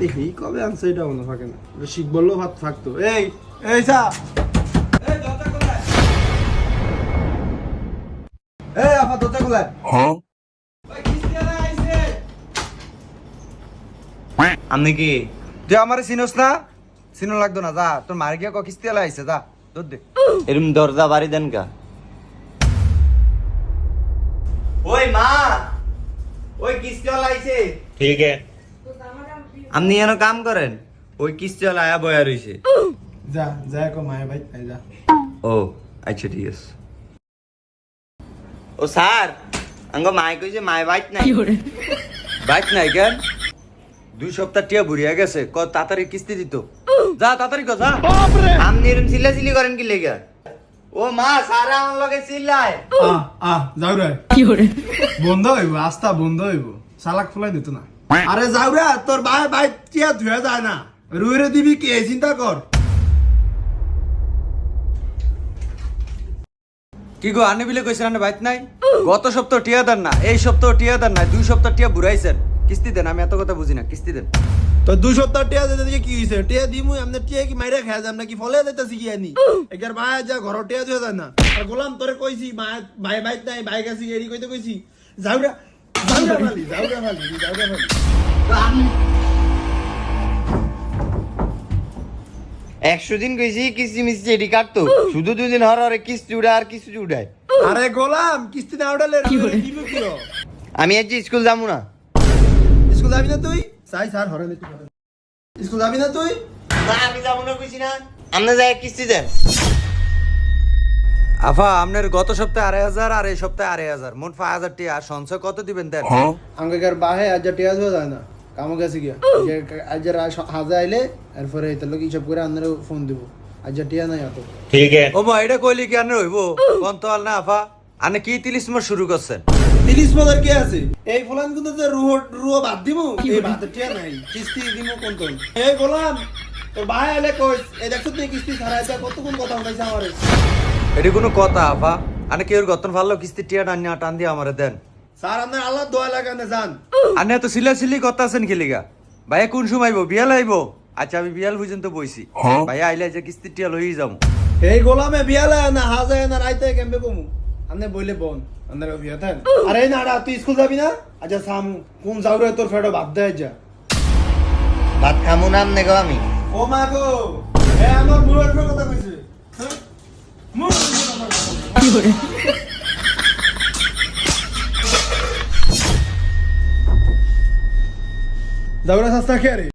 দেখি কবে আনছে এটা মনে থাকে না, শিখ বললেও ভাত থাকতো। এই এই সা এই দরজা খোলা, এই আপা দরজা খোলা। হ্যাঁ ভাই কিস্তিওয়ালা আইছে। আপনি কি তুই আমারে চিনোস না? চিনো লাগতো না, যা তোর মার গিয়া ক কিস্তিওয়ালা আইছে, যা দুধ দে। এরম দরজা বাড়ি দেন কা? ওই মা, ওই কিস্তিওয়ালা আইছে। ঠিক আছে, আপনি এনে কাম করেন, ওই কিস্তিওয়ালা আয়া বয়া রইছে। যা যা কো মায়ের ভাই আই যা। ও আচ্ছা ঠিক আছে। ও স্যার, আঙ্গ মাই কইছে মাই বাইট নাই। বাইট নাই কেন? 2 সপ্তাহ টিয়া বুড়িয়া গেছে, ক তাড়াতাড়ি কিস্তি দিত। যা তাড়াতাড়ি ক যা। আপনি এরম চিল্লাচিল্লি করেন কি লেগা? ও মা, স্যার আমার লগে চিল্লায়। যাও রে বন্ধ হইব, আস্তা বন্ধ হইব, সালাক ফুলাই দিত না। আরে যাও রে, তোর ভাই ভাই টিয়া ধুয়ে যায় না, রুইরে দিবি কে চিন্তা কর। কি গো আনে বিলে কইছেন আনে বাইত নাই? গত সপ্তাহ টিয়া দেন না, এই সপ্তাহ টিয়া দেন না, 2 সপ্তাহ টিয়া বুড়াইছেন। কিস্তি দেন, আমি এত কথা বুঝি না, কিস্তি দেন। তো 2 সপ্তাহ টিয়া দিতে দিকে কি হইছে? টিয়া দিমু আমনে টিয়া কি মাইরা খায় যাম নাকি ফলে যাইতাছি কি আনি? এগার ভাই যা ঘর টিয়া ধুয়ে যায় না। আর গোলাম তোরে কইছি ভাই ভাই নাই ভাই গেছি এরি কইতে কইছি। যাও রে ভালি, যাও রে ভালি। 100 দিন কইছি কিস্তি মিস্তি এডি কাটতো, শুধু 2 দিন হর হরে কিস্তি উড়ায় আর কিস্তি উড়ায়। আরে গোলাম কিস্তি না উঠালে দিবি কি রে? আমি আজ স্কুল যাবো না। স্কুল যাবি না তুই? সাই স্যার হরে নে তুই। স্কুল যাবি না তুই? না আমি যাবো না কইছি না। আপনি যাই কিস্তি দেন। আফা আপনার গত সপ্তাহে 2,500 আর এই সপ্তাহে 2,500, মোট 5,000 টিয়া। সঞ্চয় কত দিবেন দেন? আঙ্গেকার বাহে আজ টিয়া ধুয়ে যায় না, কামো গেছে গিয়া। আজ হাজা আইলে এরপরে এত লোক হিসাব করে আপনারা ফোন দিব। আজ টিয়া নাই এত। ঠিক আছে। ও মা এটা কইলি কি আনে হইব? কোন তো আর না আফা, আনে কি 30 মাস শুরু করছেন? 30 বছর কি আছে? এই ফলান কিন্তু যে রুহ বাদ দিমু, এই বাদ টিয়া নাই, কিস্তি দিমু কোন কোন। এই গোলাম তোর ভাই আইলে কইস, এই দেখছ তুই কিস্তি ছাড়াইছা কতক্ষণ কথা হইছে আমারে। এটি কোনো কথা আফা? আনে কি ওর গতন ভালো কিস্তি টিয়া টান দিয়ে আমারে দেন। স্যার আপনার আল্লাহ দোয়া লাগানে যান। আনে তো সিলাসিলি কথা আছেন কি লিগা? ভাইয়া কোন সময় আইবো? বিয়াল আইবো? আচ্ছা আমি বিয়াল পর্যন্ত বইছি, ভাইয়া আইলে যে কিস্তি টিয়া লই যাবো। এই গোলামে বিয়ালে না হাজায় না রাইতে কেমবে কমু? আপনি বইলে বোন আপনার বিয়াতেন। আরে না রা তুই স্কুল যাবি না? আচ্ছা সামু কোন যাও রে তোর ফেডো বাদ দেয় যা। ভাত খামু না আমনে গো আমি। ও মা গো, এ আমার মুড়ের কথা কইছে। হ্যাঁ মুড় কি করে? যাও রে সস্তা খেয়ে রে।